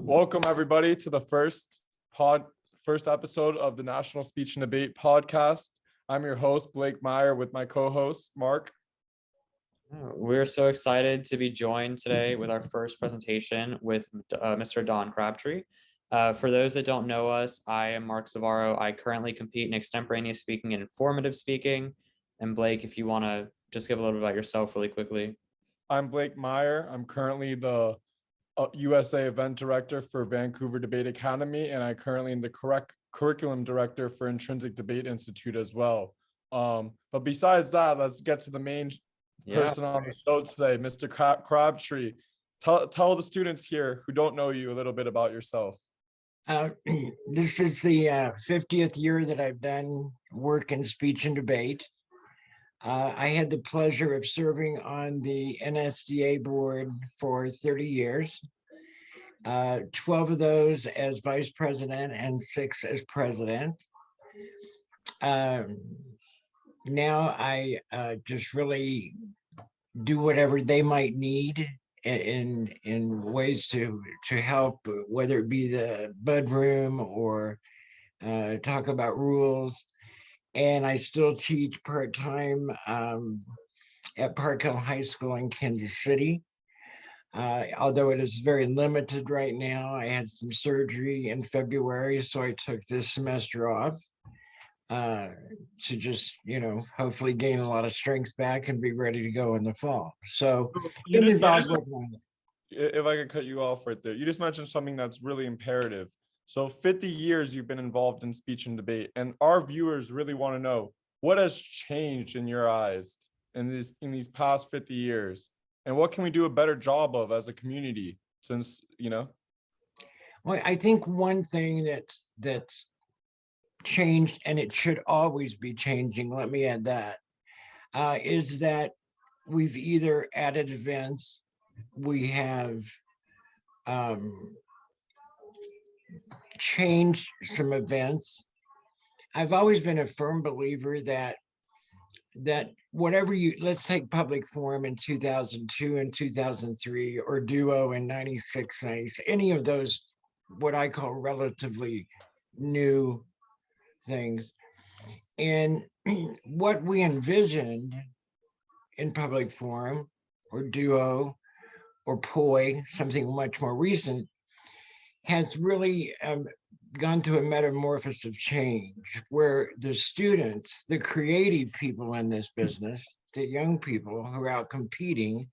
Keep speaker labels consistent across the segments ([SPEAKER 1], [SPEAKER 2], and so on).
[SPEAKER 1] Welcome everybody to the first episode of the National Speech and Debate podcast. I'm your host, Blake Meyer, with my co-host, Marc.
[SPEAKER 2] We're so excited to be joined today with our first presentation with Mr. Don Crabtree. For those that don't know us, I am Marc Zavarro. I currently compete in extemporaneous speaking and informative speaking. And Blake, if you want to just give a little bit about yourself really quickly.
[SPEAKER 1] I'm Blake Meyer. I'm currently the USA event director for Vancouver Debate Academy, and I currently am the curriculum director for Intrinsic Debate Institute as well. But besides that, let's get to the main person on the show today, Mr. Crabtree. Tell the students here who don't know you a little bit about yourself.
[SPEAKER 3] This is the 50th year that I've done work in speech and debate. I had the pleasure of serving on the NSDA board for 30 years, 12 of those as vice president and 6 as president. Now I just really do whatever they might need in ways to help, whether it be the bud room or talk about rules. And I still teach part-time at Park Hill High School in Kansas City. Although it is very limited right now. I had some surgery in February, so I took this semester off to just, hopefully gain a lot of strength back and be ready to go in the fall. So
[SPEAKER 1] if I could cut you off right there, you just mentioned something that's really imperative. So 50 years you've been involved in speech and debate, and our viewers really want to know what has changed in your eyes in these past 50 years, and what can we do a better job of as a community since,
[SPEAKER 3] Well, I think one thing that's changed, and it should always be changing, let me add that, is that we've either added events, we have changed some events. I've always been a firm believer that whatever let's take public forum in 2002 and 2003, or duo in 96, 90, any of those, what I call relatively new things. And what we envisioned in public forum or duo or poi, something much more recent, has really gone through a metamorphosis of change, where the students, the creative people in this business, the young people who are out competing,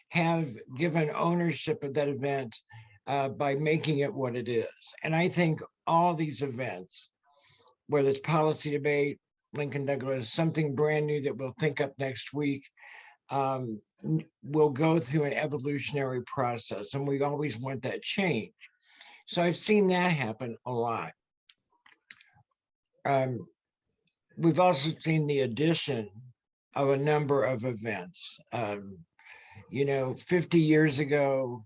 [SPEAKER 3] have given ownership of that event by making it what it is. And I think all these events, whether it's policy debate, Lincoln Douglas, something brand new that we'll think up next week, will go through an evolutionary process, and we always want that change. So I've seen that happen a lot. We've also seen the addition of a number of events. 50 years ago,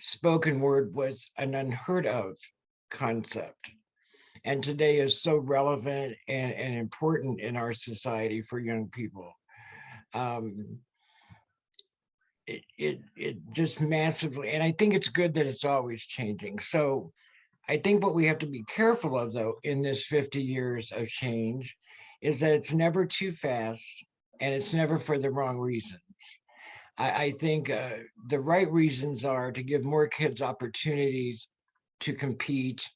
[SPEAKER 3] spoken word was an unheard of concept, and today is so relevant and important in our society for young people. It just massively, and I think it's good that it's always changing. So I think what we have to be careful of, though, in this 50 years of change, is that it's never too fast and it's never for the wrong reasons. I think the right reasons are to give more kids opportunities to compete,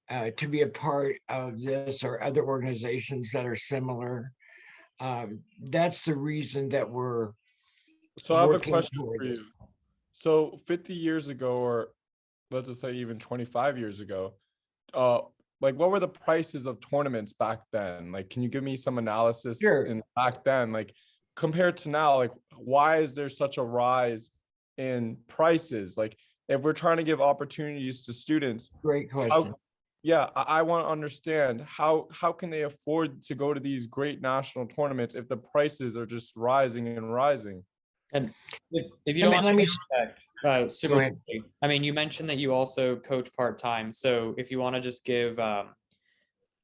[SPEAKER 3] to be a part of this or other organizations that are similar. That's the reason that we're
[SPEAKER 1] So I have a question for you. So 50 years ago, or let's just say even 25 years ago, what were the prices of tournaments back then? Like, can you give me some analysis?
[SPEAKER 3] Sure.
[SPEAKER 1] Back then, like compared to now, like why is there such a rise in prices? Like if we're trying to give opportunities to students.
[SPEAKER 3] Great question.
[SPEAKER 1] I want to understand how can they afford to go to these great national tournaments if the prices are just rising and rising?
[SPEAKER 2] And if you don't super quickly, I mean, you mentioned that you also coach part-time. So if you want to just give,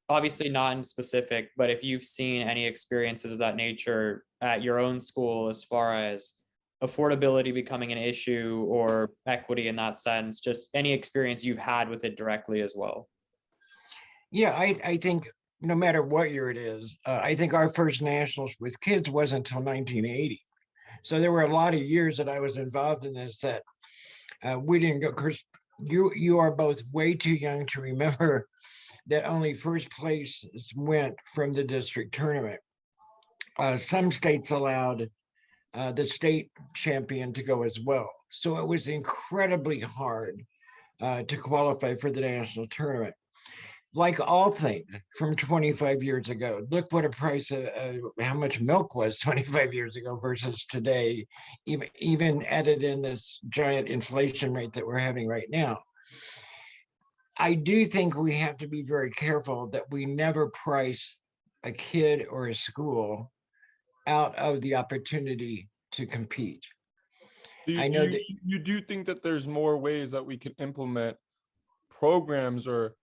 [SPEAKER 2] obviously not in specific, but if you've seen any experiences of that nature at your own school, as far as affordability becoming an issue or equity in that sense, just any experience you've had with it directly as well.
[SPEAKER 3] Yeah, I think no matter what year it is, I think our first nationals with kids wasn't until 1980. So there were a lot of years that I was involved in this that we didn't go. Of course, you are both way too young to remember that only first place went from the district tournament. Some states allowed the state champion to go as well. So it was incredibly hard to qualify for the national tournament. Like all things from 25 years ago, look what a price of how much milk was 25 years ago versus today, even added in this giant inflation rate that we're having right now. I do think we have to be very careful that we never price a kid or a school out of the opportunity to compete.
[SPEAKER 1] I know that you do think that there's more ways that we can implement programs or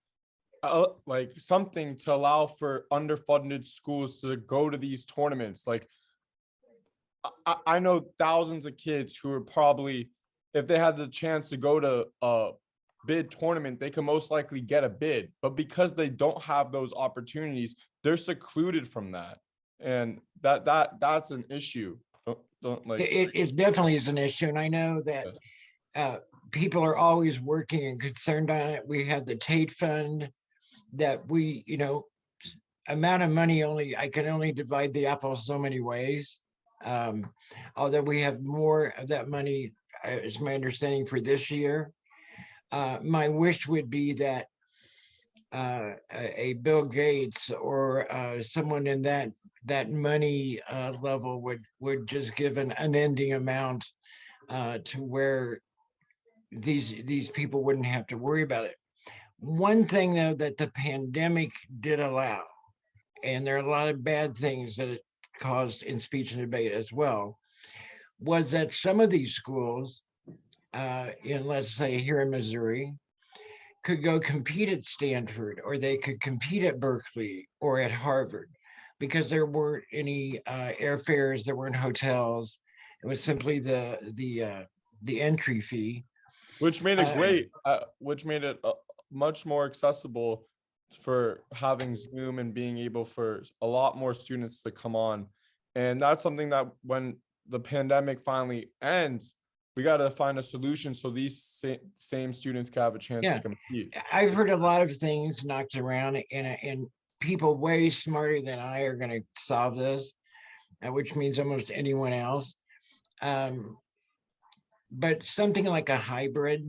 [SPEAKER 1] like something to allow for underfunded schools to go to these tournaments. Like I know thousands of kids who are probably, if they had the chance to go to a bid tournament, they can most likely get a bid, but because they don't have those opportunities, they're secluded from that. And that's an issue. Don't like
[SPEAKER 3] it definitely is an issue. And I know that people are always working and concerned on it. We have the Tate Fund that we, amount of money I can only divide the apple so many ways. Although we have more of that money, is my understanding, for this year. My wish would be that a Bill Gates or someone in that money level would just give an unending amount to where these people wouldn't have to worry about it. One thing, though, that the pandemic did allow, and there are a lot of bad things that it caused in speech and debate as well, was that some of these schools, let's say here in Missouri, could go compete at Stanford, or they could compete at Berkeley or at Harvard, because there weren't any airfares, there weren't hotels. It was simply the entry fee,
[SPEAKER 1] which made it great, which made it much more accessible for having Zoom and being able for a lot more students to come on. And that's something that when the pandemic finally ends, we got to find a solution so these same students can have a chance to compete.
[SPEAKER 3] I've heard a lot of things knocked around, and people way smarter than I are going to solve this, which means almost anyone else. But something like a hybrid,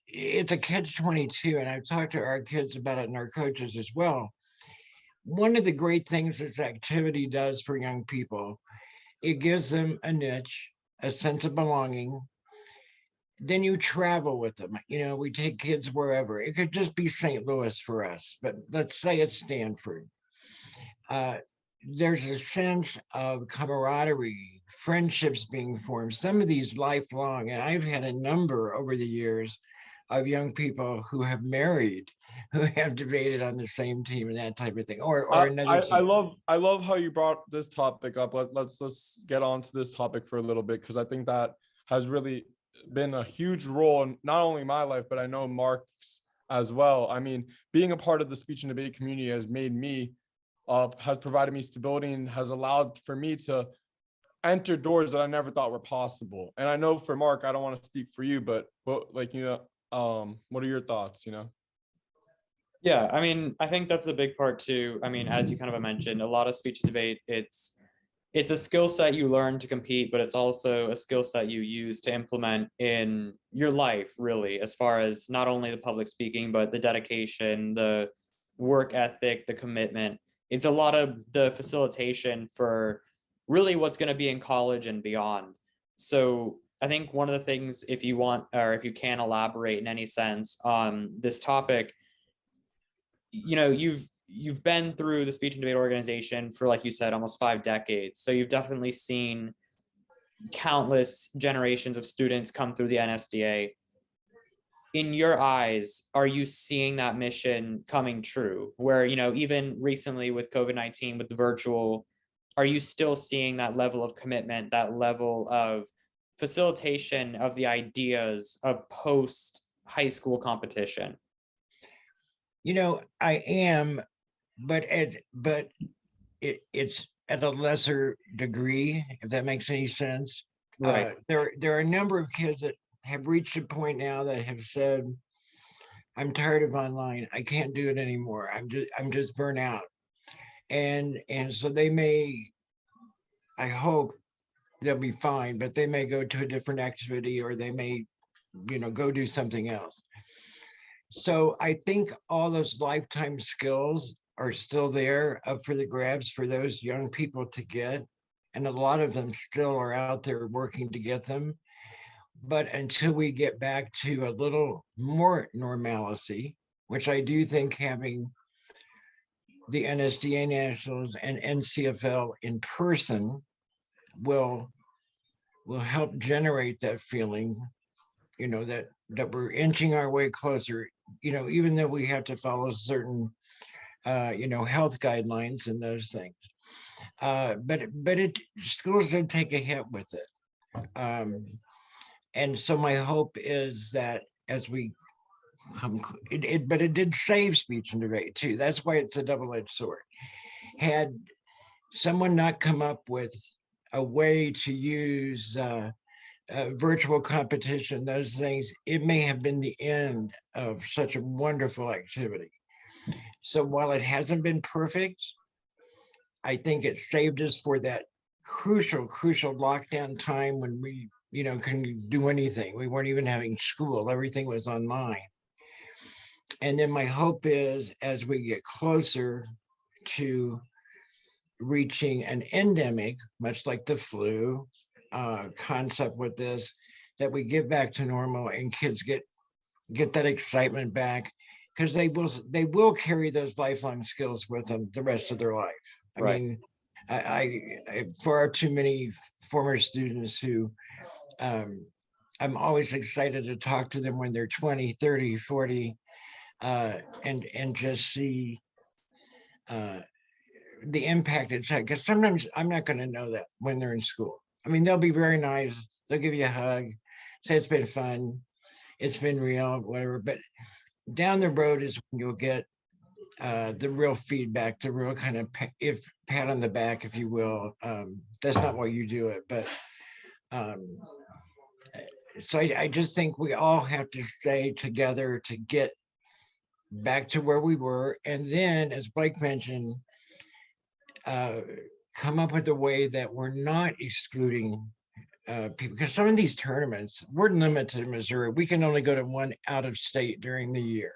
[SPEAKER 3] it's a catch-22, and I've talked to our kids about it and our coaches as well. One of the great things this activity does for young people, it gives them a niche, a sense of belonging. Then you travel with them. We take kids wherever. It could just be St. Louis for us, but let's say it's Stanford. There's a sense of camaraderie, friendships being formed, some of these lifelong. And I've had a number over the years of young people who have married, who have debated on the same team and that type of thing, or another team.
[SPEAKER 1] I love how you brought this topic up. Let's get on to this topic for a little bit, because I think that has really been a huge role in not only my life, but I know Marc's as well. I mean, being a part of the speech and debate community has made me has provided me stability and has allowed for me to enter doors that I never thought were possible. And I know for Marc, I don't want to speak for you, but what are your thoughts,
[SPEAKER 2] Yeah, I mean, I think that's a big part too. I mean, as you kind of mentioned, a lot of speech and debate, it's a skill set you learn to compete, but it's also a skill set you use to implement in your life, really, as far as not only the public speaking, but the dedication, the work ethic, the commitment. It's a lot of the facilitation for really what's going to be in college and beyond. So I think one of the things, if you want, or if you can elaborate in any sense on this topic, you've been through the speech and debate organization for, like you said, almost 5 decades. So you've definitely seen countless generations of students come through the NSDA. In your eyes, are you seeing that mission coming true? Where, even recently with COVID-19, with the virtual are you still seeing that level of commitment, that level of facilitation of the ideas of post high school competition?
[SPEAKER 3] I am, but it's at a lesser degree, if that makes any sense.
[SPEAKER 2] Right.
[SPEAKER 3] There are a number of kids that have reached a point now that have said, I'm tired of online. I can't do it anymore. I'm just burnt out. And so they may, I hope they'll be fine, but they may go to a different activity, or they may, go do something else. So I think all those lifetime skills are still there up for the grabs for those young people to get. And a lot of them still are out there working to get them. But until we get back to a little more normalcy, which I do think having the NSDA Nationals and NCFL in person will help generate that feeling, that we're inching our way closer, even though we have to follow certain health guidelines and those things. But schools did take a hit with it. And so my hope is that as we come, but it did save speech and debate too. That's why it's a double-edged sword. Had someone not come up with a way to use virtual competition, those things, it may have been the end of such a wonderful activity. So while it hasn't been perfect, I think it saved us for that crucial lockdown time when we, couldn't do anything. We weren't even having school. Everything was online. And then my hope is, as we get closer to reaching an endemic, much like the flu concept with this, that we get back to normal and kids get that excitement back, because they will carry those lifelong skills with them the rest of their life. I mean, I far too many former students who I'm always excited to talk to them when they're 20, 30, 40, and just see the impact it's had. Because sometimes I'm not going to know that when they're in school. I mean, they'll be very nice. They'll give you a hug, say it's been fun, it's been real, whatever. But down the road is when you'll get the real feedback, the real kind of pat on the back, if you will. That's not why you do it, but so I just think we all have to stay together to get back to where we were. And then, as Blake mentioned, come up with a way that we're not excluding people, because some of these tournaments, we're limited in Missouri. We can only go to one out of state during the year.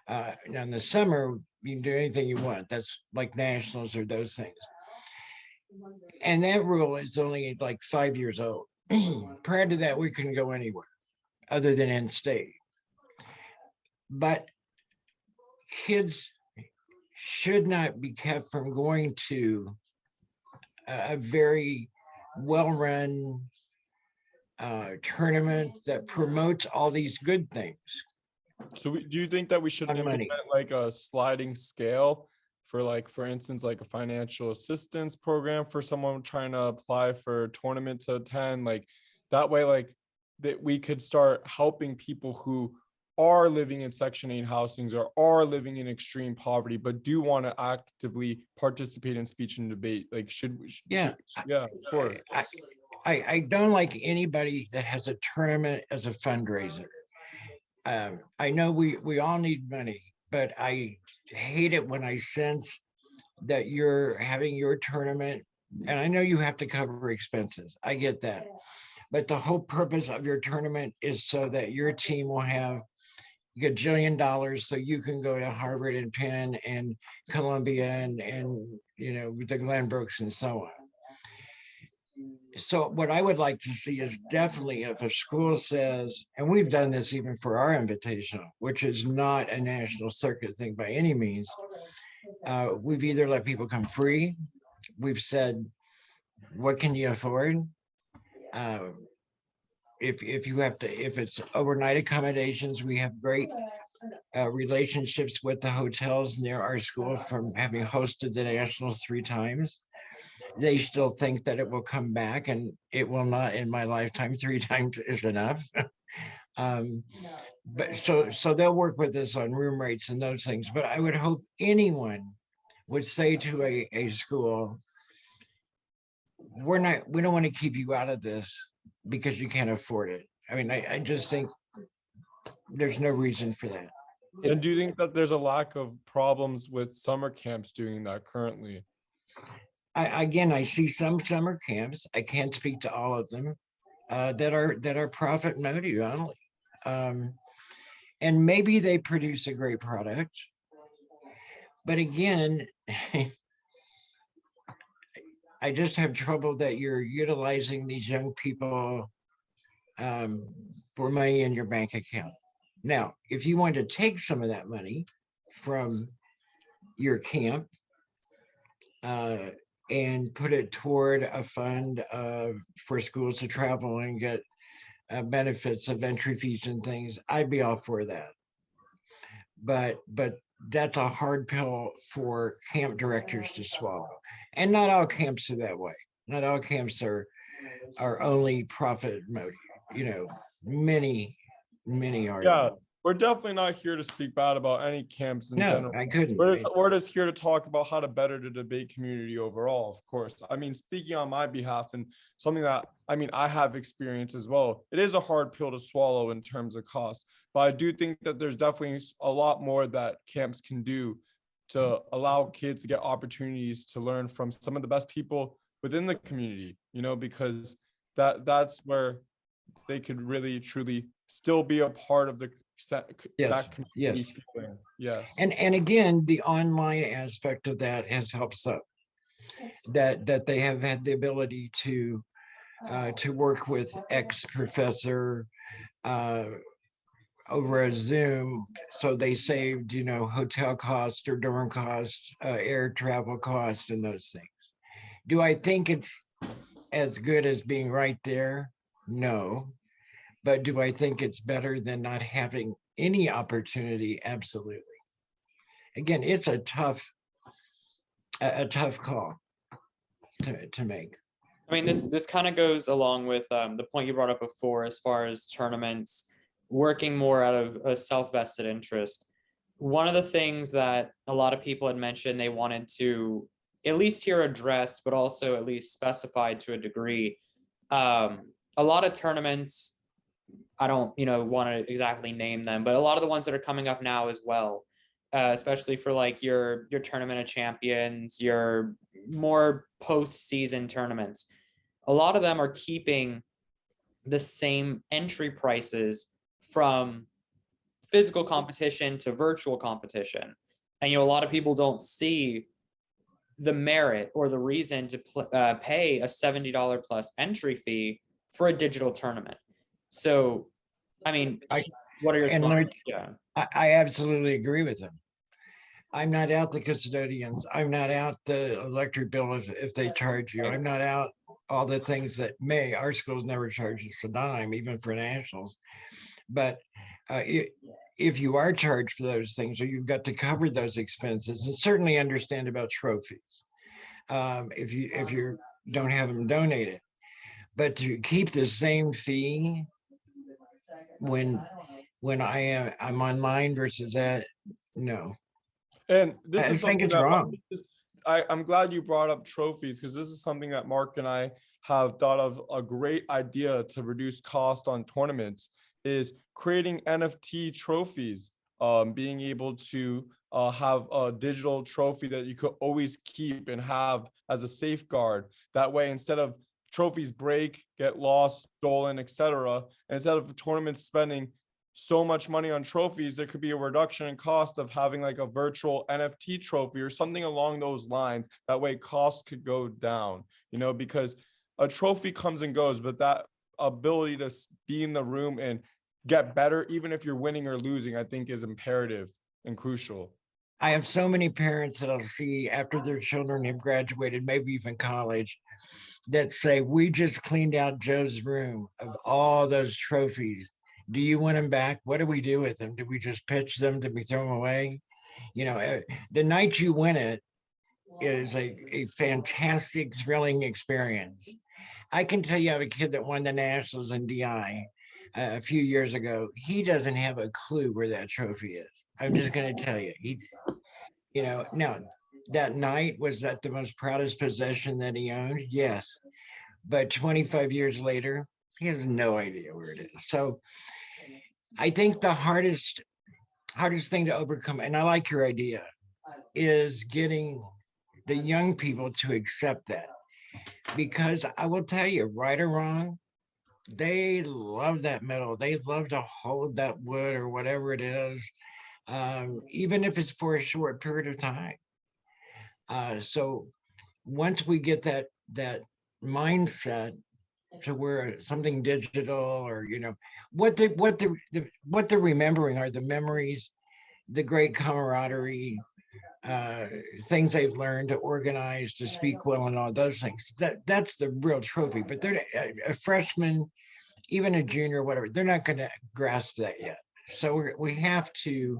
[SPEAKER 3] Now in the summer, you can do anything you want. That's like nationals or those things. And that rule is only like 5 years old. Prior to that, we couldn't go anywhere other than in state. But kids should not be kept from going to a very well-run tournament that promotes all these good things.
[SPEAKER 1] So do you think that we should implement like a sliding scale for, like, for instance, like a financial assistance program for someone trying to apply for a tournament to attend? Like that way, like that we could start helping people who are living in Section 8 housings or are living in extreme poverty, but do want to actively participate in speech and debate. Like, should we? Yeah, sure.
[SPEAKER 3] I don't like anybody that has a tournament as a fundraiser. I know we all need money, but I hate it when I sense that you're having your tournament, and I know you have to cover expenses. I get that. But the whole purpose of your tournament is so that your team will have a gajillion so you can go to Harvard and Penn and Columbia and the Glenbrooks and so on. So what I would like to see is definitely, if a school says, and we've done this even for our invitational, which is not a national circuit thing by any means, we've either let people come free, we've said, what can you afford? If you have to, if it's overnight accommodations, we have great relationships with the hotels near our school from having hosted the Nationals 3 times. they still think that it will come back, and it will not in my lifetime. 3 times is enough. But so they'll work with us on room rates and those things. But I would hope anyone would say to a school, we don't want to keep you out of this because you can't afford it. I mean, I just think there's no reason for that.
[SPEAKER 1] And do you think that there's a lack of problems with summer camps doing that currently?
[SPEAKER 3] I see some summer camps. I can't speak to all of them that are profit motive only, and maybe they produce a great product. But again, I just have trouble that you're utilizing these young people for money in your bank account. Now, if you want to take some of that money from your camp and put it toward a fund for schools to travel and get benefits of entry fees and things, I'd be all for that. But that's a hard pill for camp directors to swallow. And not all camps are that way. Not all camps are only profit motive. You know, many are.
[SPEAKER 1] Yeah, we're definitely not here to speak bad about any camps in
[SPEAKER 3] No,
[SPEAKER 1] general.
[SPEAKER 3] I couldn't.
[SPEAKER 1] We're just here to talk about how to better the debate community overall, of course. I mean, speaking on my behalf and something that, I mean, I have experience as well. It is a hard pill to swallow in terms of cost, but I do think that there's definitely a lot more that camps can do to allow kids to get opportunities to learn from some of the best people within the community, you know, because that's where they could really truly still be a part of the
[SPEAKER 3] Yes,
[SPEAKER 1] that
[SPEAKER 3] yes.
[SPEAKER 1] feeling. Yes.
[SPEAKER 3] And again, the online aspect of that has helped some. That they have had the ability to work with ex-professor over a Zoom, so they saved, you know, hotel costs or dorm costs, air travel costs, and those things. Do I think it's as good as being right there? No. But do I think it's better than not having any opportunity? Absolutely. Again, it's a tough call to make.
[SPEAKER 2] I mean, this kind of goes along with the point you brought up before, as far as tournaments working more out of a self-vested interest. One of the things that a lot of people had mentioned they wanted to at least hear addressed, but also at least specified to a degree. A lot of tournaments, I don't, want to exactly name them, but a lot of the ones that are coming up now as well, especially for like your Tournament of Champions, your more post-season tournaments, a lot of them are keeping the same entry prices from physical competition to virtual competition. And, a lot of people don't see the merit or the reason to pay a $70 plus entry fee for a digital tournament. So, I mean, what are your thoughts? Yeah,
[SPEAKER 3] I absolutely agree with them. I'm not out the custodians. I'm not out the electric bill if they charge you. I'm not out all the things that our schools never charge us a dime, even for nationals. But if you are charged for those things, or you've got to cover those expenses, and certainly understand about trophies, if you don't have them donated, but to keep the same fee when I'm online versus that, no.
[SPEAKER 1] And this
[SPEAKER 3] I
[SPEAKER 1] is
[SPEAKER 3] think
[SPEAKER 1] something
[SPEAKER 3] it's
[SPEAKER 1] that
[SPEAKER 3] wrong.
[SPEAKER 1] I'm glad you brought up trophies, because this is something that Mark and I have thought of a great idea to reduce cost on tournaments, is creating NFT trophies, being able to have a digital trophy that you could always keep and have as a safeguard. That way, instead of trophies break, get lost, stolen, etc., instead of tournaments spending so much money on trophies, there could be a reduction in cost of having like a virtual NFT trophy or something along those lines. That way costs could go down, because a trophy comes and goes, but that ability to be in the room and get better, even if you're winning or losing, I think is imperative and crucial.
[SPEAKER 3] I have so many parents that I'll see after their children have graduated, maybe even college, that say, we just cleaned out Joe's room of all those trophies. Do you want them back? What do we do with them? Did we just pitch them? Did we throw them away? The night you win it, is a fantastic, thrilling experience. I can tell you, I have a kid that won the nationals in DI a few years ago. He doesn't have a clue where that trophy is. I'm just going to tell you. Now that night, was that the most proudest possession that he owned? Yes. But 25 years later, he has no idea where it is. So I think the hardest thing to overcome, and I like your idea, is getting the young people to accept that. Because I will tell you, right or wrong, they love that metal. They love to hold that wood or whatever it is, even if it's for a short period of time. So once we get that mindset to where something digital, or what they're remembering are the memories, the great camaraderie, uh, things they've learned to organize, to speak well, and all those things. That's the real trophy. But they're a freshman, even a junior, whatever. They're not going to grasp that yet. So we have to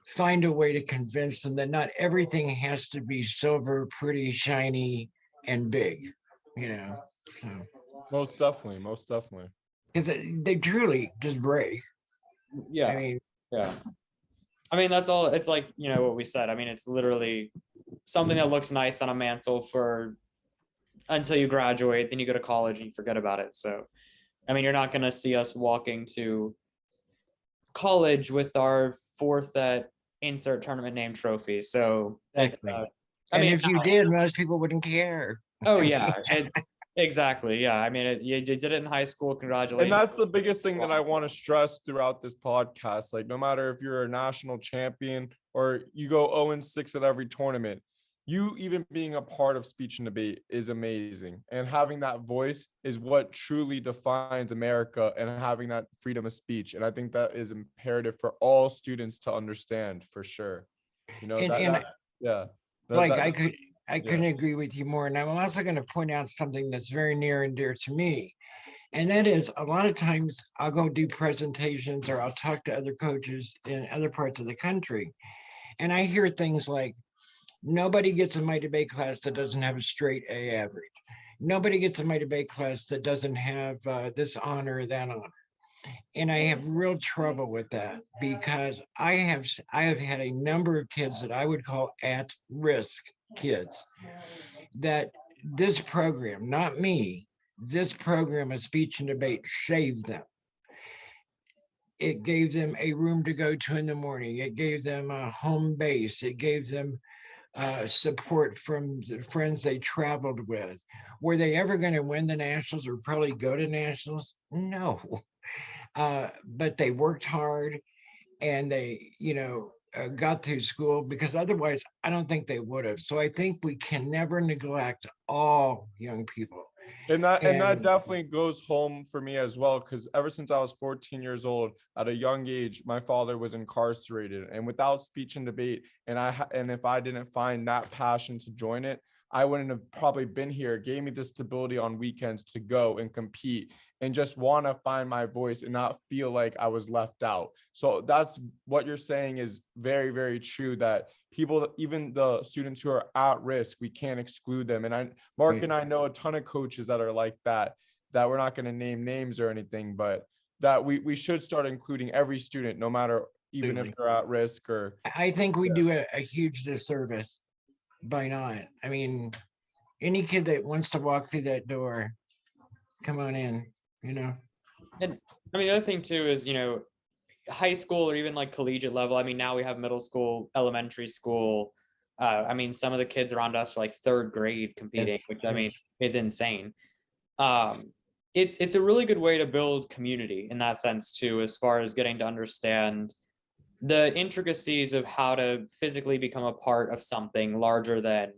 [SPEAKER 3] find a way to convince them that not everything has to be silver, pretty, shiny, and big. You know, so
[SPEAKER 1] Most definitely, most definitely.
[SPEAKER 3] because they truly just break.
[SPEAKER 2] Yeah.
[SPEAKER 3] I mean,
[SPEAKER 2] Yeah. I mean, that's all. It's like, what we said. I mean, it's literally something that looks nice on a mantle for until you graduate, then you go to college and you forget about it. So, I mean, you're not going to see us walking to college with our fourth at insert tournament name trophies. So,
[SPEAKER 3] exactly.
[SPEAKER 2] I
[SPEAKER 3] And
[SPEAKER 2] mean,
[SPEAKER 3] if you did, most people wouldn't care.
[SPEAKER 2] oh yeah, it's exactly. Yeah. I mean, you did it in high school.
[SPEAKER 1] And
[SPEAKER 2] Congratulations.
[SPEAKER 1] that's the biggest thing that I want to stress throughout this podcast. Like, no matter if you're a national champion or you go 0-6 at every tournament, you even being a part of speech and debate is amazing. And having that voice is what truly defines America, and having that freedom of speech. And I think that is imperative for all students to understand, for sure.
[SPEAKER 3] And
[SPEAKER 1] Yeah.
[SPEAKER 3] like I
[SPEAKER 1] yeah.
[SPEAKER 3] couldn't agree with you more. And I'm also going to point out something that's very near and dear to me. And that is, a lot of times I'll go do presentations or I'll talk to other coaches in other parts of the country. And I hear things like, nobody gets in my debate class that doesn't have a straight A average. Nobody gets in my debate class that doesn't have this honor or that honor. And I have real trouble with that, because I have had a number of kids that I would call at risk kids, that this program, not me, this program of speech and debate saved them. It gave them a room to go to in the morning. It gave them a home base. It gave them support from the friends they traveled with. Were they ever going to win the nationals or probably go to nationals? No. But they worked hard, and they, got through school, because otherwise I don't think they would have. So I think we can never neglect all young people.
[SPEAKER 1] And that
[SPEAKER 3] And
[SPEAKER 1] definitely goes home for me as well, because ever since I was 14 years old, at a young age, my father was incarcerated, and without speech and debate, and if I didn't find that passion to join it, I wouldn't have probably been here. It gave me the stability on weekends to go and compete and just want to find my voice and not feel like I was left out. So that's what you're saying is very, very true, that people, even the students who are at risk, we can't exclude them. And Marc and I know a ton of coaches that are like that we're not going to name names or anything, but that we should start including every student, no matter, even if they're at risk. Or
[SPEAKER 3] I think we do a huge disservice by not. I mean, any kid that wants to walk through that door, come on in,
[SPEAKER 2] And I mean, the other thing too is, high school or even like collegiate level. I mean, now we have middle school, elementary school. I mean, some of the kids around us are like third grade competing,
[SPEAKER 3] Yes,
[SPEAKER 2] which I mean
[SPEAKER 3] yes.
[SPEAKER 2] is insane. It's a really good way to build community in that sense too, as far as getting to understand the intricacies of how to physically become a part of something larger than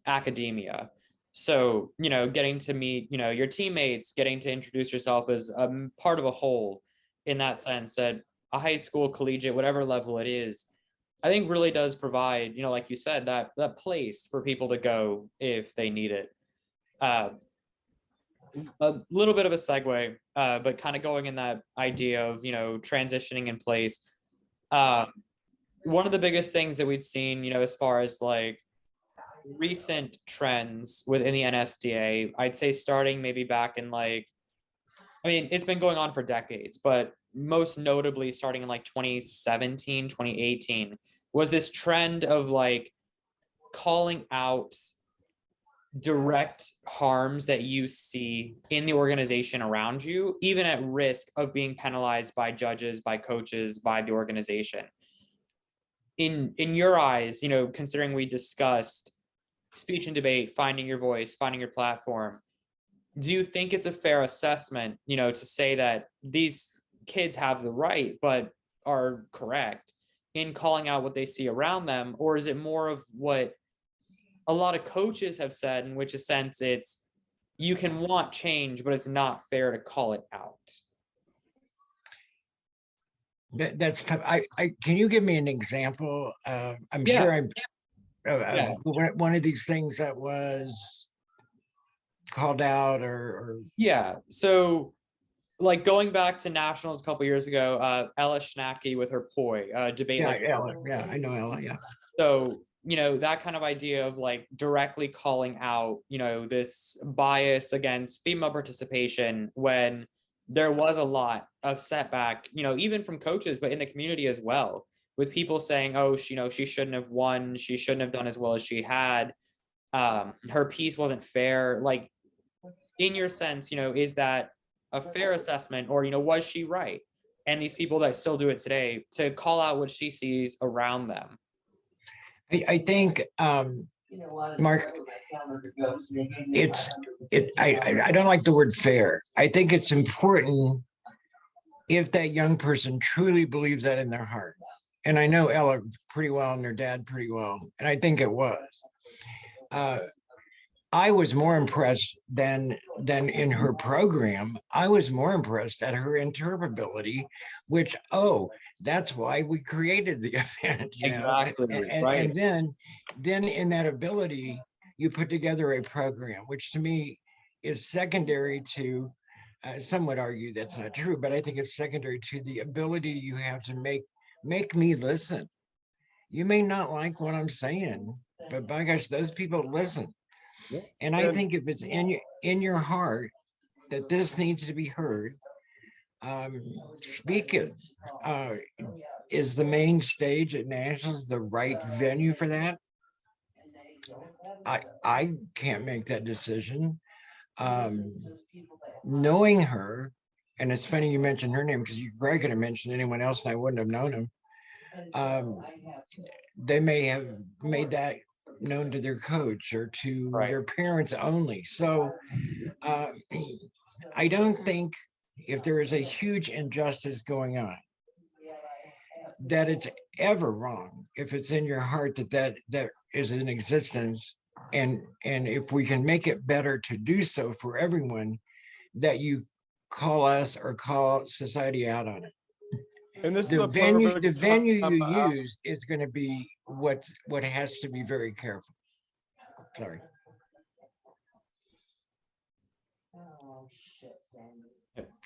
[SPEAKER 2] academia. So, getting to meet, your teammates, getting to introduce yourself as a part of a whole in that sense at a high school, collegiate, whatever level it is, I think really does provide, like you said, that place for people to go if they need it. A little bit of a segue, but kind of going in that idea of, transitioning in place. One of the biggest things that we'd seen, as far as like recent trends within the NSDA, I'd say starting maybe back in like, I mean, it's been going on for decades, but most notably starting in like 2017, 2018, was this trend of like calling out direct harms that you see in the organization around you, even at risk of being penalized by judges, by coaches, by the organization. In your eyes, you know, considering we discussed speech and debate, finding your voice, finding your platform, do you think it's a fair assessment, you know, to say that these kids have the right but are correct in calling out what they see around them? Or is it more of what a lot of coaches have said, in which a sense it's you can want change, but it's not fair to call it out?
[SPEAKER 3] That's tough. I can you give me an example? I'm
[SPEAKER 2] Yeah.
[SPEAKER 3] sure I'm
[SPEAKER 2] Yeah.
[SPEAKER 3] one of these things that was called out or
[SPEAKER 2] Yeah. So like going back to nationals a couple years ago, Ella Schnacky with her poi debate.
[SPEAKER 3] yeah,
[SPEAKER 2] Like,
[SPEAKER 3] Ella, yeah, I know Ella, yeah.
[SPEAKER 2] so, you know, that kind of idea of like directly calling out, you know, this bias against female participation when there was a lot of setback, you know, even from coaches, but in the community as well, with people saying, oh, she, you know, she shouldn't have won, she shouldn't have done as well as she had. Her piece wasn't fair. Like, in your sense, you know, is that a fair assessment, or, you know, was she right? And these people that still do it today to call out what she sees around them.
[SPEAKER 3] I think Marc, I don't like the word fair. I think it's important if that young person truly believes that in their heart. And I know Ella pretty well and her dad pretty well, and I think it was. I was more impressed than in her program. I was more impressed at her interpretability, which, oh, that's why we created the event, you know.
[SPEAKER 2] Exactly.
[SPEAKER 3] And,
[SPEAKER 2] Right.
[SPEAKER 3] and then in that ability, you put together a program, which to me is secondary to, some would argue that's not true, but I think it's secondary to the ability you have to make me listen. You may not like what I'm saying, but by gosh, those people listen. And I think if it's in your heart that this needs to be heard, speak it. Is the main stage at Nationals the right venue for that? I can't make that decision. Knowing her, and it's funny you mentioned her name because you very could have mentioned anyone else and I wouldn't have known him. They may have made that known to their coach or to their parents only. So I don't think if there is a huge injustice going on, that it's ever wrong if it's in your heart that is in existence, and if we can make it better to do so for everyone, that you call us or call society out on it.
[SPEAKER 1] And this
[SPEAKER 3] The
[SPEAKER 1] is
[SPEAKER 3] venue you use is going to be what has to be very careful. Sorry.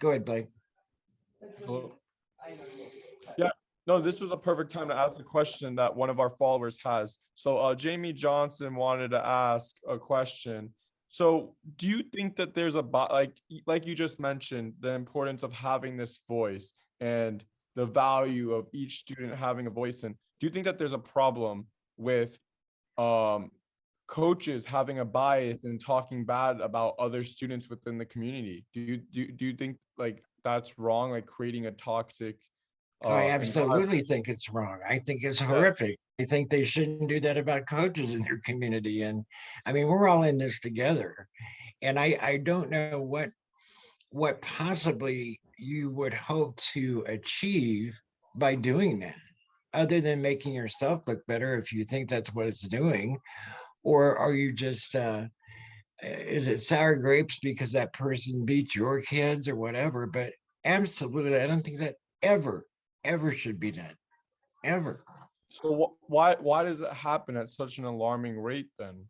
[SPEAKER 3] Go ahead, Blake.
[SPEAKER 1] Yeah, no, this was a perfect time to ask a question that one of our followers has. So Jamie Johnson wanted to ask a question. So do you think that there's like you just mentioned, the importance of having this voice and the value of each student having a voice in? Do you think that there's a problem with coaches having a bias and talking bad about other students within the community? Do you think like that's wrong, like creating a toxic
[SPEAKER 3] I absolutely think it's wrong. I think it's horrific. I think they shouldn't do that about coaches in their community. And I mean, we're all in this together. And I don't know what possibly you would hope to achieve by doing that, other than making yourself look better if you think that's what it's doing. Or are you just is it sour grapes because that person beat your kids or whatever? But absolutely, I don't think that ever should be done, ever.
[SPEAKER 1] So why does it happen at such an alarming rate then?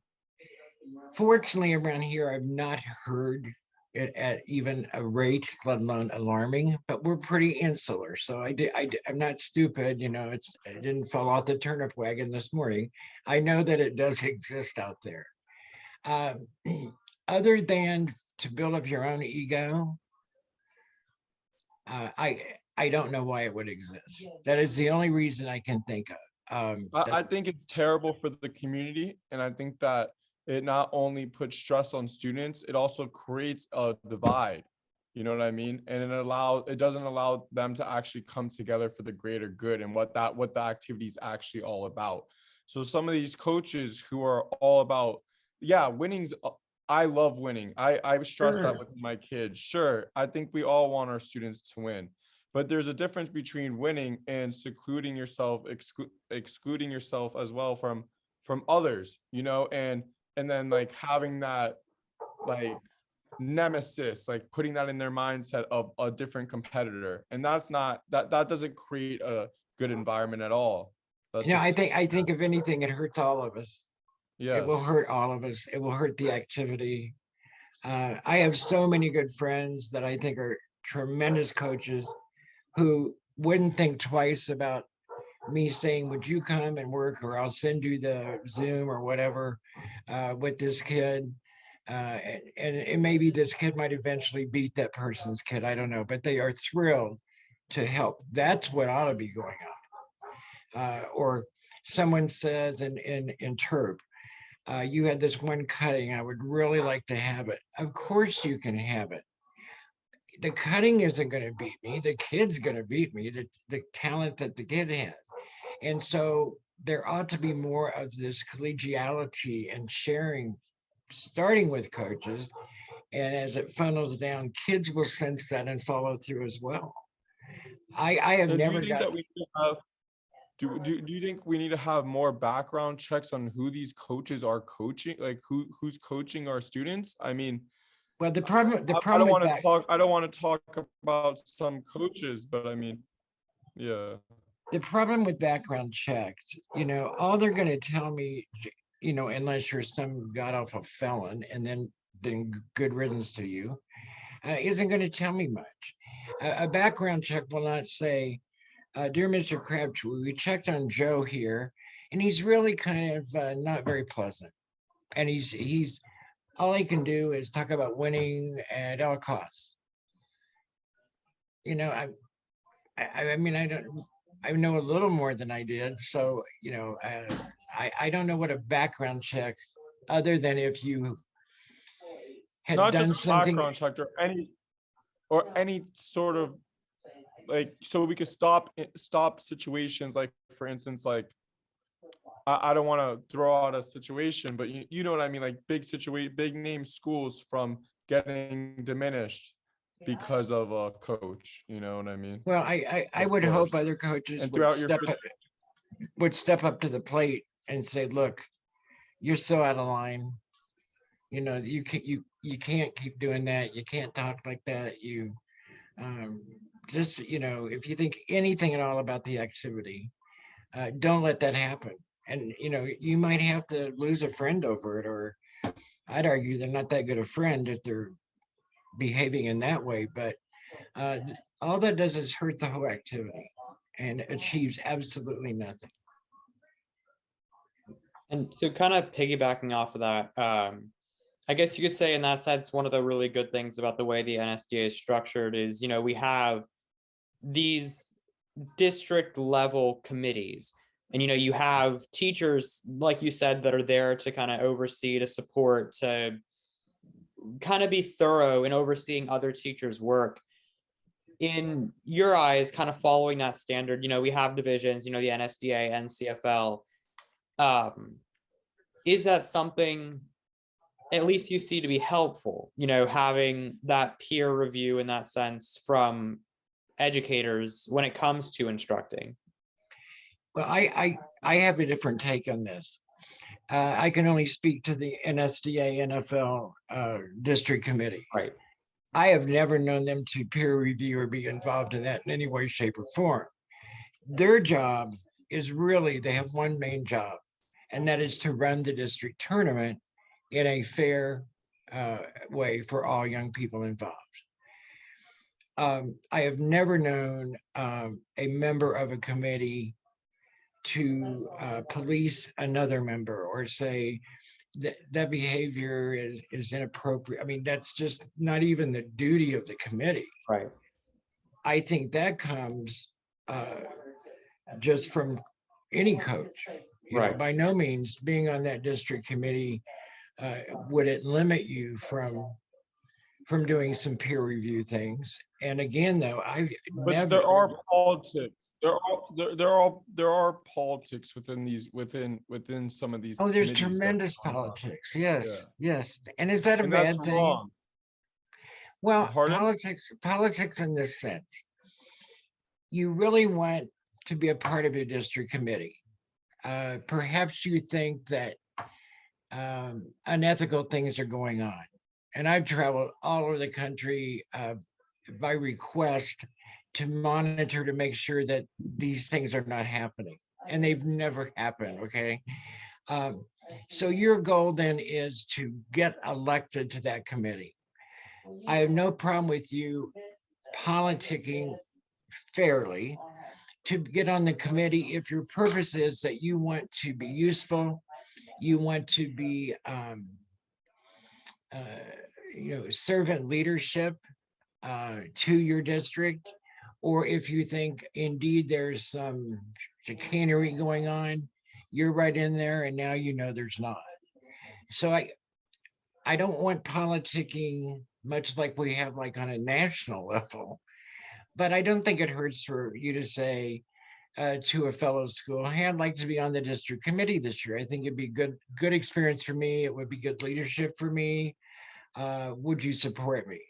[SPEAKER 3] Fortunately, around here, I've not heard it at even a rate, let alone alarming, but we're pretty insular. So I'm not stupid, I didn't fall off the turnip wagon this morning. I know that it does exist out there. Other than to build up your own ego, I don't know why it would exist. That is the only reason I can think of.
[SPEAKER 1] I think it's terrible for the community, and I think that it not only puts stress on students, it also creates a divide. You know what I mean? And it doesn't allow them to actually come together for the greater good and what the activity is actually all about. So some of these coaches who are all about, yeah, winning's. I love winning. I stress
[SPEAKER 3] Sure.
[SPEAKER 1] that with my kids. Sure, I think we all want our students to win, but there's a difference between winning and secluding yourself, excluding yourself as well from others, and then like having that like nemesis, like putting that in their mindset of a different competitor, and that doesn't create a good environment at all.
[SPEAKER 3] I think if anything, it hurts all of us. It will
[SPEAKER 1] Yes.
[SPEAKER 3] hurt all of us. It will hurt the activity. I have so many good friends that I think are tremendous coaches who wouldn't think twice about me saying, would you come and work, or I'll send you the Zoom or whatever with this kid. And maybe this kid might eventually beat that person's kid. I don't know, but they are thrilled to help. That's what ought to be going on. Or someone says in Terp, you had this one cutting, I would really like to have it. Of course you can have it. The cutting isn't going to beat me. The kid's going to beat me, the talent that the kid has. And so there ought to be more of this collegiality and sharing, starting with coaches. And as it funnels down, kids will sense that and follow through as well. I have
[SPEAKER 1] And
[SPEAKER 3] never
[SPEAKER 1] do you think
[SPEAKER 3] got.
[SPEAKER 1] that we should have do you think we need to have more background checks on who these coaches are coaching, like who's coaching our students? I mean,
[SPEAKER 3] Well, the problem
[SPEAKER 1] I don't
[SPEAKER 3] with
[SPEAKER 1] want
[SPEAKER 3] that.
[SPEAKER 1] to talk I don't want to talk about some coaches, but I mean, yeah.
[SPEAKER 3] The problem with background checks, all they're going to tell me, unless you're some god awful felon, and then good riddance to you, isn't going to tell me much. A background check will not say, dear Mr. Crabtree, we checked on Joe here, and he's really kind of not very pleasant. And he's all he can do is talk about winning at all costs. I mean, I know a little more than I did. So, I don't know what a background check, other than if you had
[SPEAKER 1] Not
[SPEAKER 3] done
[SPEAKER 1] just a
[SPEAKER 3] something.
[SPEAKER 1] background check or any sort of, like, so we could stop situations, like for instance, like I don't want to throw out a situation, but you know what I mean, like big name schools from getting diminished because of a coach, you know what I mean?
[SPEAKER 3] Well, I
[SPEAKER 1] Of
[SPEAKER 3] would hope
[SPEAKER 1] course.
[SPEAKER 3] other coaches
[SPEAKER 1] And
[SPEAKER 3] would
[SPEAKER 1] throughout your
[SPEAKER 3] step up to the plate and say, look, you're so out of line. You can't keep doing that. You can't talk like that. You just, if you think anything at all about the activity, don't let that happen. And, you might have to lose a friend over it, or I'd argue they're not that good a friend if they're behaving in that way. But all that does is hurt the whole activity and achieves absolutely nothing.
[SPEAKER 2] And so kind of piggybacking off of that, I guess you could say in that sense, one of the really good things about the way the NSDA is structured is, we have these district level committees, and, you have teachers, like you said, that are there to kind of oversee, to support, to kind of be thorough in overseeing other teachers' work. In your eyes, kind of following that standard, we have divisions, the NSDA, NCFL. Is that something at least you see to be helpful, having that peer review in that sense from educators when it comes to instructing?
[SPEAKER 3] Well, I have a different take on this. I can only speak to the NSDA NFL district committees.
[SPEAKER 2] Right.
[SPEAKER 3] I have never known them to peer review or be involved in that in any way, shape, or form. Their job is really, they have one main job, and that is to run the district tournament in a fair, way for all young people involved. I have never known a member of a committee to police another member or say that behavior is inappropriate. I mean, that's just not even the duty of the committee.
[SPEAKER 2] Right.
[SPEAKER 3] I think that comes just from any coach. You know,
[SPEAKER 2] Right.
[SPEAKER 3] by no means being on that district committee would it limit you from doing some peer review things. And again, though, I've
[SPEAKER 1] But
[SPEAKER 3] never.
[SPEAKER 1] there are politics. There are politics within some of these.
[SPEAKER 3] Oh, there's
[SPEAKER 1] committees that-
[SPEAKER 3] tremendous politics. Yes,
[SPEAKER 1] Yeah.
[SPEAKER 3] yes. And is that a
[SPEAKER 1] And that's
[SPEAKER 3] bad thing?
[SPEAKER 1] wrong.
[SPEAKER 3] Well,
[SPEAKER 1] Pardon?
[SPEAKER 3] politics in this sense. You really want to be a part of your district committee. Perhaps you think that unethical things are going on. And I've traveled all over the country by request to monitor to make sure that these things are not happening. And they've never happened, okay? So your goal then is to get elected to that committee. I have no problem with you politicking fairly to get on the committee if your purpose is that you want to be useful, you want to be servant leadership to your district, or if you think indeed there's some chicanery going on, you're right in there and now you know there's not. So I don't want politicking much like we have like on a national level, but I don't think it hurts for you to say to a fellow school, hey, I'd like to be on the district committee this year. I think it'd be good experience for me. It would be good leadership for me. Would you support me?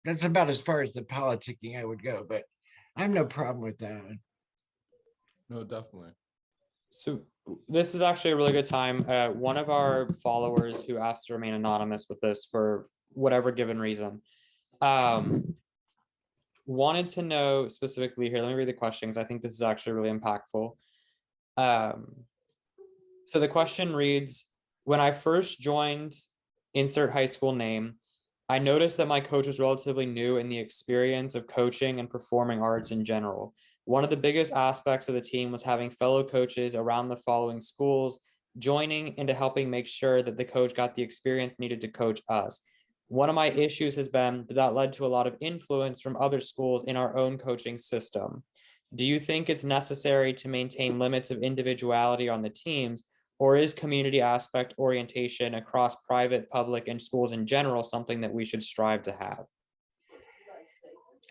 [SPEAKER 3] That's about as far as the politicking I would go, but I have no problem with that.
[SPEAKER 1] No, definitely.
[SPEAKER 2] So this is actually a really good time. One of our followers who asked to remain anonymous with this for whatever given reason, wanted to know specifically here. Let me read the questions. I think this is actually really impactful. So the question reads, when I first joined insert high school name, I noticed that my coach was relatively new in the experience of coaching and performing arts in general. One of the biggest aspects of the team was having fellow coaches around the following schools joining into helping make sure that the coach got the experience needed to coach us. One of my issues has been that led to a lot of influence from other schools in our own coaching system. Do you think it's necessary to maintain limits of individuality on the teams, or is community aspect orientation across private, public, and schools in general something that we should strive to have?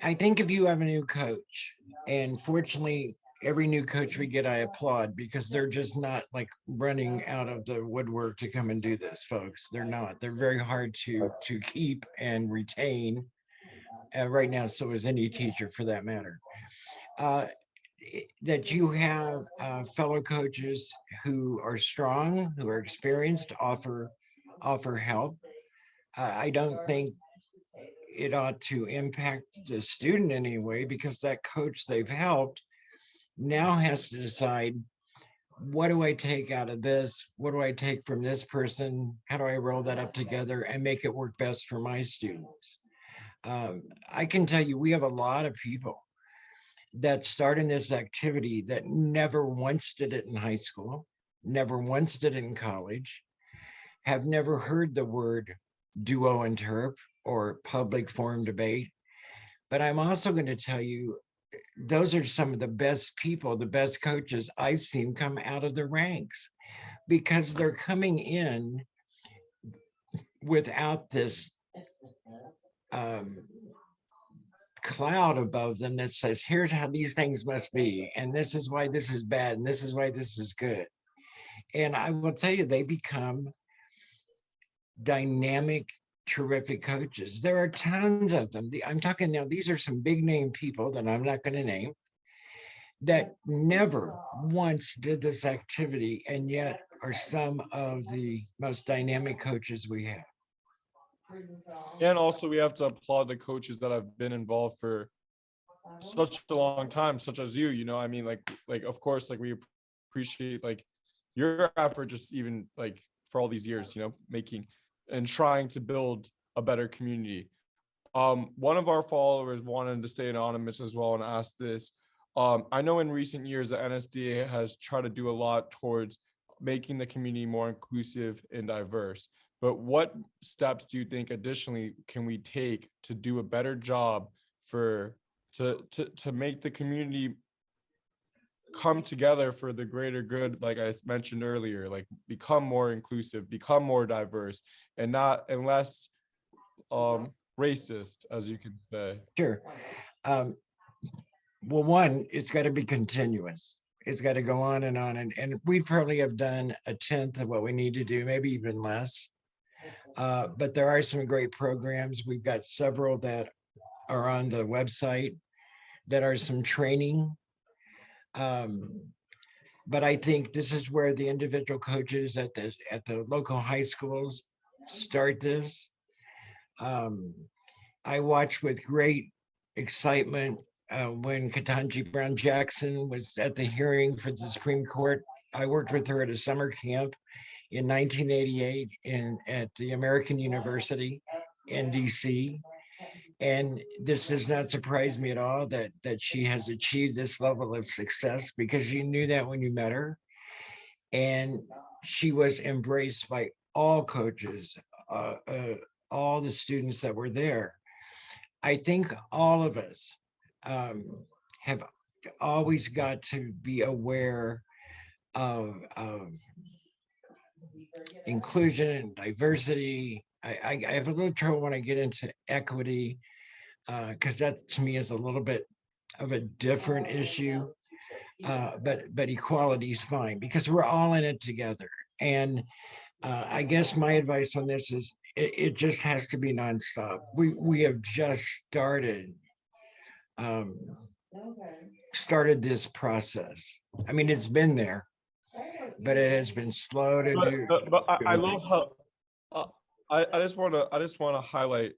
[SPEAKER 3] I think if you have a new coach, and fortunately, every new coach we get, I applaud because they're just not like running out of the woodwork to come and do this, folks. They're not. They're very hard to keep and retain. Right now, so is any teacher for that matter. That you have fellow coaches who are strong, who are experienced, offer help. I don't think it ought to impact the student anyway, because that coach they've helped now has to decide, what do I take out of this? What do I take from this person? How do I roll that up together and make it work best for my students? I can tell you, we have a lot of people that start in this activity that never once did it in high school, never once did it in college, have never heard the word duo interp or public forum debate. But I'm also going to tell you, those are some of the best people, the best coaches I've seen come out of the ranks, because they're coming in without this cloud above them that says, here's how these things must be, and this is why this is bad, and this is why this is good. And I will tell you, they become dynamic, terrific coaches. There are tons of them. I'm talking now, these are some big name people that I'm not going to name that never once did this activity, and yet are some of the most dynamic coaches we have.
[SPEAKER 1] And also we have to applaud the coaches that have been involved for such a long time, such as you, I mean, like, of course, like we appreciate like your effort, just even like for all these years, making and trying to build a better community. One of our followers wanted to stay anonymous as well and asked this. I know in recent years the NSDA has tried to do a lot towards making the community more inclusive and diverse. But what steps do you think additionally can we take to do a better job to make the community come together for the greater good, like I mentioned earlier, like become more inclusive, become more diverse, and less racist, as you can say?
[SPEAKER 3] Sure. Well, one, it's got to be continuous. It's got to go on and on. And we probably have done a tenth of what we need to do, maybe even less. But there are some great programs. We've got several that are on the website that are some training. But I think this is where the individual coaches at the local high schools start this. I watched with great excitement when Ketanji Brown Jackson was at the hearing for the Supreme Court. I worked with her at a summer camp in 1988 at the American University in DC. And this does not surprise me at all that she has achieved this level of success, because you knew that when you met her. And she was embraced by all coaches, all the students that were there. I think all of us have always got to be aware of inclusion and diversity. I have a little trouble when I get into equity, because that to me is a little bit of a different issue. But equality is fine, because we're all in it together. And I guess my advice on this is it just has to be nonstop. We have just started this process. I mean, it's been there, but it has been slow to do.
[SPEAKER 1] But I love how I just want to highlight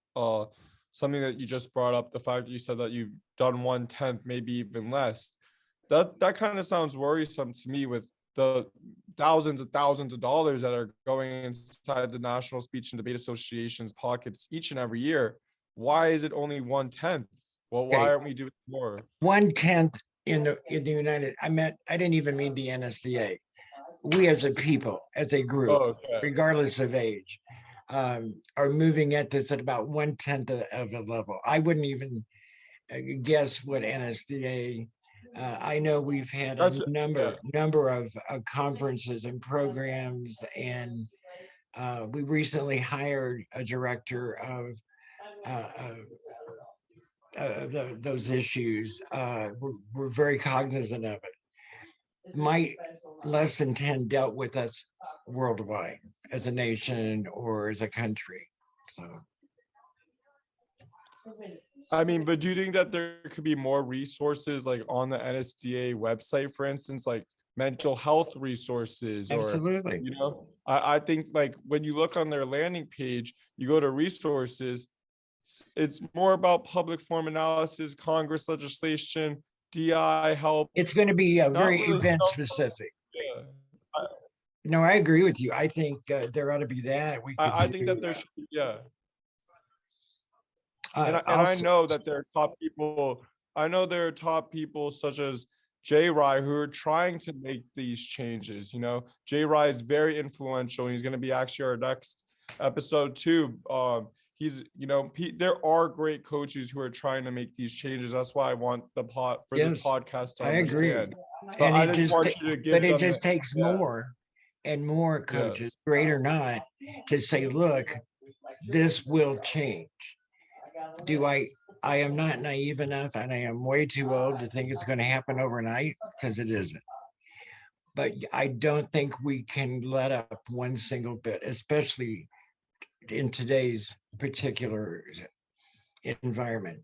[SPEAKER 1] something that you just brought up, the fact that you said that you've done 1/10, maybe even less. That kind of sounds worrisome to me, with the thousands of dollars that are going inside the National Speech and Debate Association's pockets each and every year. Why is it only 1/10? Well, why aren't we doing more?
[SPEAKER 3] 1/10 in the United. I didn't even mean the NSDA. We as a people, as a group, regardless of age, are moving at this at about 1/10 of a level. I wouldn't even guess what NSDA. I know we've had a number of conferences and programs, and we recently hired a director of those issues. We're very cognizant of it. My less than 10 dealt with us worldwide as a nation or as a country. So
[SPEAKER 1] I mean, but do you think that there could be more resources, like on the NSDA website, for instance, like mental health resources?
[SPEAKER 3] Absolutely.
[SPEAKER 1] Or, you know, I think like when you look on their landing page, you go to resources, it's more about public forum analysis, Congress legislation, DI help.
[SPEAKER 3] It's going to be very
[SPEAKER 1] really
[SPEAKER 3] event specific.
[SPEAKER 1] Yeah.
[SPEAKER 3] No, I agree with you. I think there ought to be that.
[SPEAKER 1] I think that there should be, yeah. And I know that there are top people. I know there are top people such as Jay Rye who are trying to make these changes. You know, Jay Rye is very influential. He's going to be actually our next episode too. He's, you know, there are great coaches who are trying to make these changes. That's why I want this podcast to understand.
[SPEAKER 3] I agree. And it just takes more and more coaches, great or not, to say, look, this will change. I am not naive enough, and I am way too old to think it's going to happen overnight, because it isn't. But I don't think we can let up one single bit, especially in today's particular environment.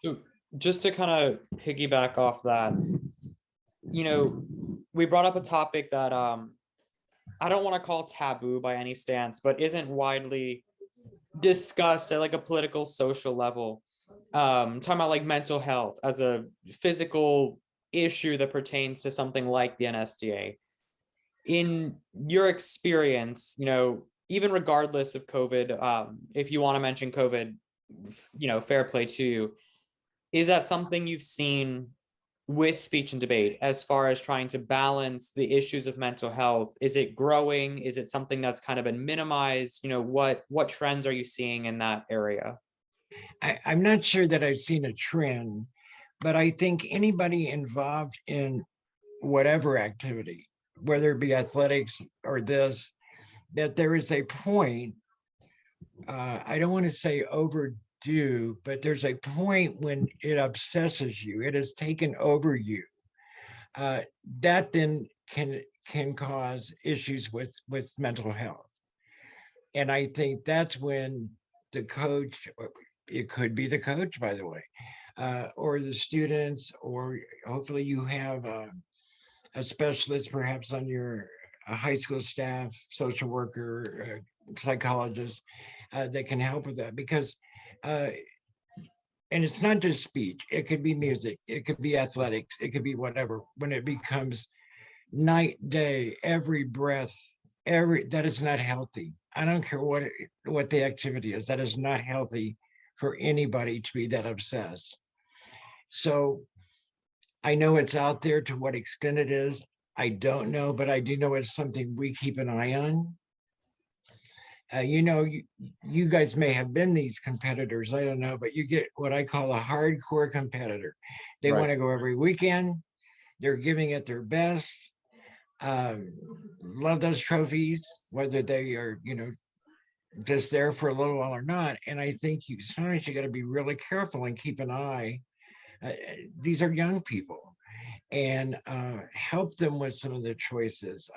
[SPEAKER 2] So just to kind of piggyback off that, you know, we brought up a topic that I don't want to call taboo by any stance, but isn't widely discussed at like a political, social level. Talking about like mental health as a physical issue that pertains to something like the NSDA. in your experience, even regardless of COVID, if you want to mention COVID, fair play to you. Is that something you've seen with speech and debate as far as trying to balance the issues of mental health? Is it growing? Is it something that's kind of been minimized? What trends are you seeing in that area?
[SPEAKER 3] I'm not sure that I've seen a trend, but I think anybody involved in whatever activity, whether it be athletics or this, that there is a point, I don't want to say overdue, but there's a point when it obsesses you, it has taken over you. That then can cause issues with mental health. And I think that's when the coach, or it could be the coach, by the way, or the students, or hopefully you have a specialist perhaps on your high school staff, social worker, psychologist that can help with that. Because, and it's not just speech, it could be music, it could be athletics, it could be whatever. When it becomes night, day, every breath, that is not healthy. I don't care what the activity is, that is not healthy for anybody to be that obsessed. So I know it's out there. To what extent it is, I don't know, but I do know it's something we keep an eye on. You guys may have been these competitors, I don't know, but you get what I call a hardcore competitor. They
[SPEAKER 1] Right.
[SPEAKER 3] want to go every weekend. They're giving it their best. Love those trophies, whether they are, just there for a little while or not. And I think sometimes you got to be really careful and keep an eye. These are young people, and help them with some of their choices.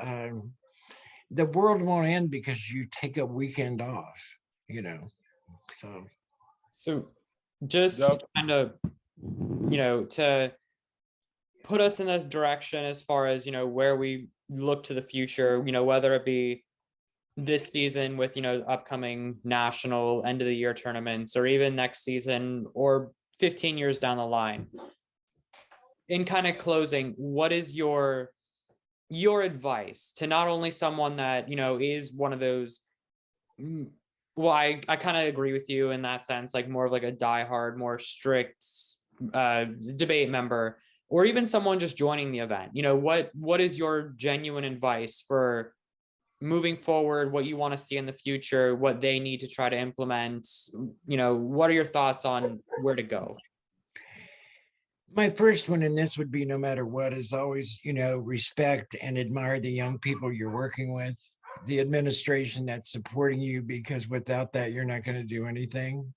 [SPEAKER 3] The world won't end because you take a weekend off,
[SPEAKER 2] So just
[SPEAKER 1] Yep.
[SPEAKER 2] kind of, to put us in this direction as far as, where we look to the future, whether it be this season with, upcoming national end of the year tournaments, or even next season, or 15 years down the line. In kind of closing, what is your advice to not only someone that, is one of those, well, I kind of agree with you in that sense, like more of like a diehard, more strict debate member, or even someone just joining the event? What is your genuine advice for moving forward, what you want to see in the future, what they need to try to implement? What are your thoughts on where to go?
[SPEAKER 3] my first one, and this would be no matter what, is always, respect and admire the young people you're working with, the administration that's supporting you, because without that, you're not going to do anything.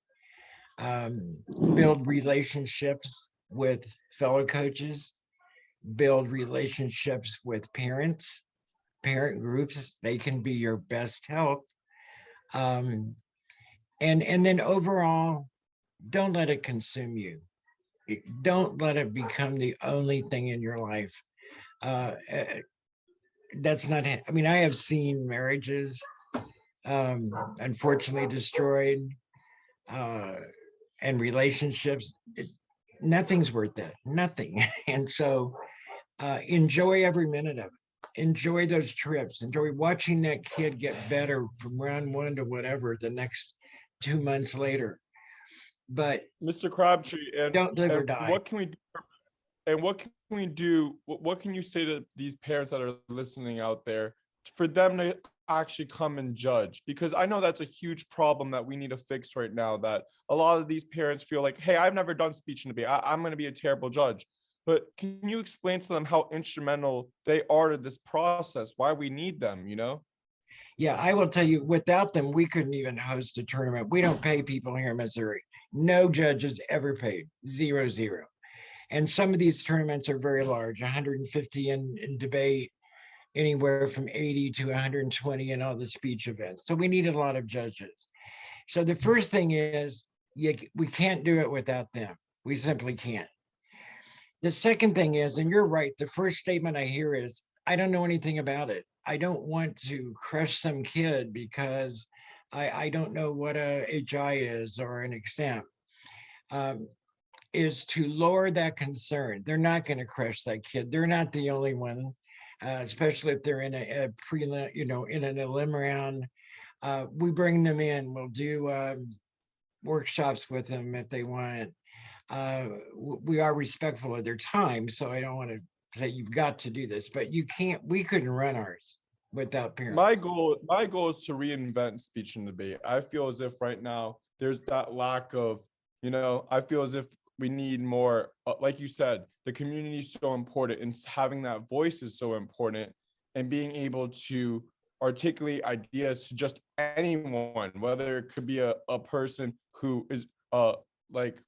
[SPEAKER 3] Build relationships with fellow coaches, build relationships with parents, parent groups. They can be your best help. And then overall, don't let it consume you. Don't let it become the only thing in your life. That's not, I mean, I have seen marriages unfortunately destroyed, and relationships. Nothing's worth that, nothing. And so enjoy every minute of it. Enjoy those trips. Enjoy watching that kid get better from round one to whatever the next 2 months later. But
[SPEAKER 1] Mr. Crabtree,
[SPEAKER 3] don't live or
[SPEAKER 1] and
[SPEAKER 3] die.
[SPEAKER 1] what can we do? And what can we do? What can you say to these parents that are listening out there for them to actually come and judge? Because I know that's a huge problem that we need to fix right now, that a lot of these parents feel like, hey, I've never done speech and debate, I'm going to be a terrible judge. But can you explain to them how instrumental they are to this process, why we need them,
[SPEAKER 3] Yeah, I will tell you, without them, we couldn't even host a tournament. We don't pay people here in Missouri. No judges ever paid, 0, 0. And some of these tournaments are very large, 150 in debate, anywhere from 80 to 120 in all the speech events. So we need a lot of judges. So the first thing is, we can't do it without them. We simply can't. The second thing is, and you're right, the first statement I hear is, I don't know anything about it. I don't want to crush some kid because I don't know what a HI is or an exam. Is to lower that concern. They're not going to crush that kid. They're not the only one. especially if they're in a prelim, in an elim round. We bring them in. We'll do workshops with them if they want. We are respectful of their time, so I don't want to say you've got to do this, but you can't. We couldn't run ours without parents.
[SPEAKER 1] My goal is to reinvent speech and debate. I feel as if right now there's that lack of, I feel as if we need more, like you said, the community is so important, and having that voice is so important, and being able to articulate ideas to just anyone, whether it could be a person who is like,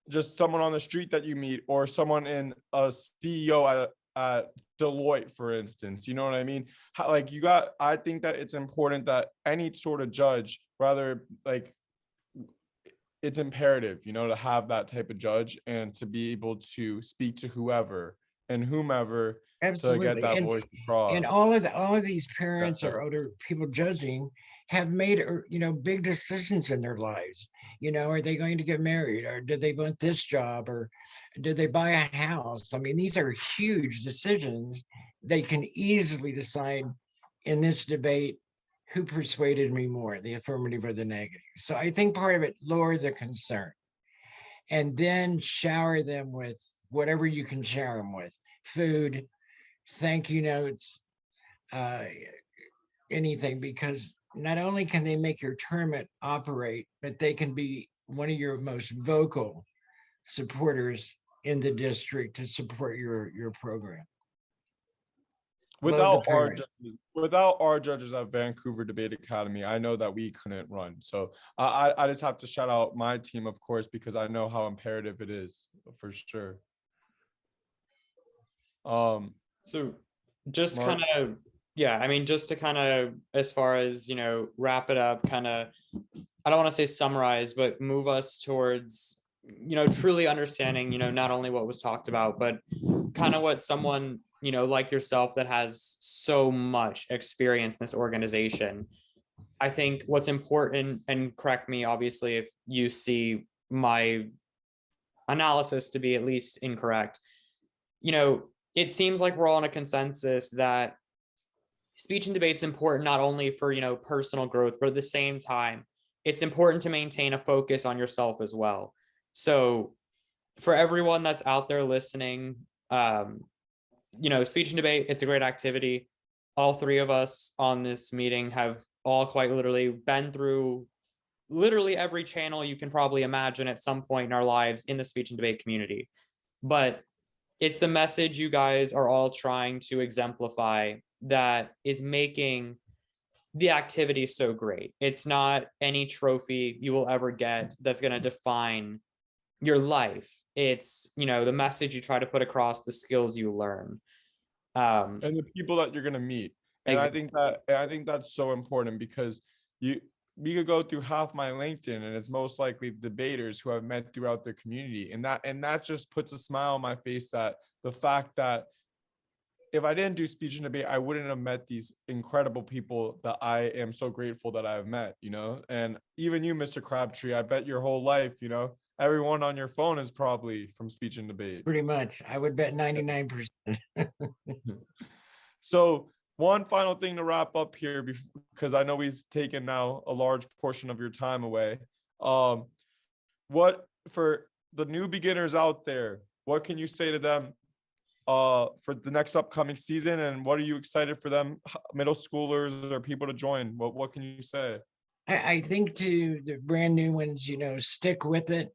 [SPEAKER 1] just someone on the street that you meet, or someone in a CEO at Deloitte, for instance. You know what I mean? I think that it's important that any sort of judge, rather, like, it's imperative, to have that type of judge and to be able to speak to whoever and whomever to get that voice across.
[SPEAKER 3] And all of these parents or other people judging have made, big decisions in their lives. Are they going to get married, or did they want this job, or did they buy a house? I mean, these are huge decisions. They can easily decide in this debate who persuaded me more, the affirmative or the negative. So I think part of it, lower the concern, and then shower them with whatever you can shower them with: food, thank you notes, anything, because not only can they make your tournament operate, but they can be one of your most vocal supporters in the district to support your program.
[SPEAKER 1] Without our judges at Vancouver Debate Academy, I know that we couldn't run. So I just have to shout out my team, of course, because I know how imperative it is, for sure.
[SPEAKER 2] So just
[SPEAKER 1] Marc?
[SPEAKER 2] kind of, yeah, I mean, just to kind of, as far as, wrap it up, kind of, I don't want to say summarize, but move us towards, truly understanding, not only what was talked about, but kind of what someone, like yourself that has so much experience in this organization. I think what's important, and correct me, obviously, if you see my analysis to be at least incorrect, it seems like we're all in a consensus that speech and debate's important not only for, personal growth, but at the same time, it's important to maintain a focus on yourself as well. So for everyone that's out there listening, speech and debate, it's a great activity. All three of us on this meeting have all quite literally been through literally every channel you can probably imagine at some point in our lives in the speech and debate community. But it's the message you guys are all trying to exemplify that is making the activity so great. It's not any trophy you will ever get that's going to define your life. It's, the message you try to put across, the skills you learn.
[SPEAKER 1] And the people that you're going to meet. And exactly. I think that's so important, because we could go through half my LinkedIn and it's most likely debaters who I've met throughout the community. And that just puts a smile on my face, that the fact that if I didn't do speech and debate, I wouldn't have met these incredible people that I am so grateful that I've met, and even you, Mr. Crabtree, I bet your whole life, everyone on your phone is probably from speech and debate.
[SPEAKER 3] Pretty much. I would bet 99%.
[SPEAKER 1] So one final thing to wrap up here, because I know we've taken now a large portion of your time away. What, for the new beginners out there, what can you say to them for the next upcoming season, and what are you excited for them, middle schoolers or people to join? What can you say?
[SPEAKER 3] I think to the brand new ones, stick with it.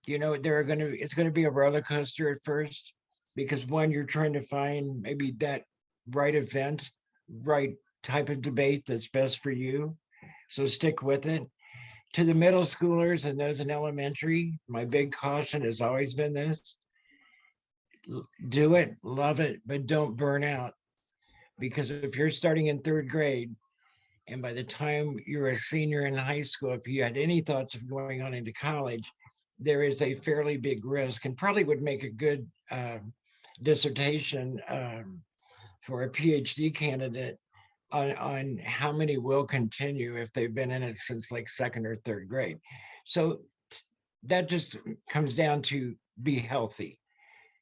[SPEAKER 3] It's going to be a roller coaster at first, because one, you're trying to find maybe that right event, right type of debate that's best for you. So stick with it. To the middle schoolers and those in elementary, my big caution has always been this: do it, love it, but don't burn out. Because if you're starting in third grade, and by the time you're a senior in high school, if you had any thoughts of going on into college, there is a fairly big risk, and probably would make a good dissertation for a PhD candidate on how many will continue if they've been in it since like second or third grade. So that just comes down to be healthy,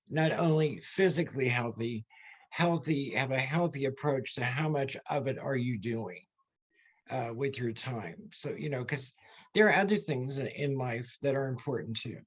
[SPEAKER 3] not only physically healthy, have a healthy approach to how much of it are you doing with your time. So, you know, because there are other things in life that are important too.